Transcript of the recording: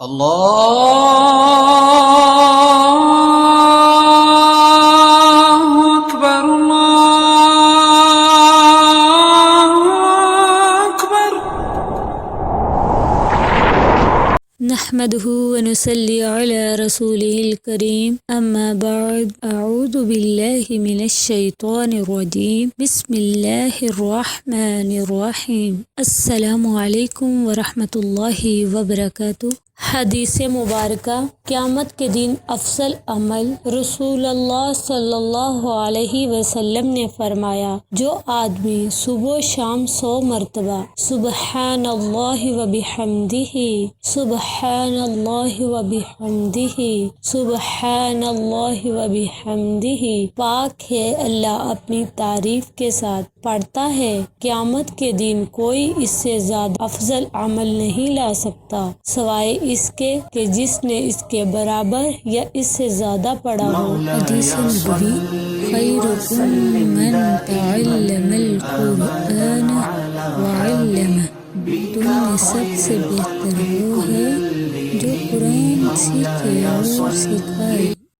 اللہ اکبر اللہ اکبر۔ نحمده ونصلي على رسوله الكريم اما بعد اعوذ بالله من الشيطان الرجيم بسم الله الرحمن الرحيم السلام علیکم ورحمۃ اللہ وبرکاتہ۔ حدیث مبارکہ، قیامت کے دن افضل عمل۔ رسول اللہ صلی اللہ علیہ وسلم نے فرمایا، جو آدمی صبح و شام 100 مرتبہ سبحان اللہ وبحمدہ سبحان اللہ وبحمدہ سبحان اللہ وبحمدہ پاک ہے اللہ اپنی تعریف کے ساتھ پڑھتا ہے، قیامت کے دن کوئی اس سے زیادہ افضل عمل نہیں لا سکتا سوائے اس کے کہ جس نے اس کے برابر یا اس سے زیادہ پڑھا ہو۔ حدیث نبوی، خیرکم من تعلم القرآن وعلمہ، تم میں سب سے بہتر وہ ہے جو قرآن سیکھے اور سکھائے۔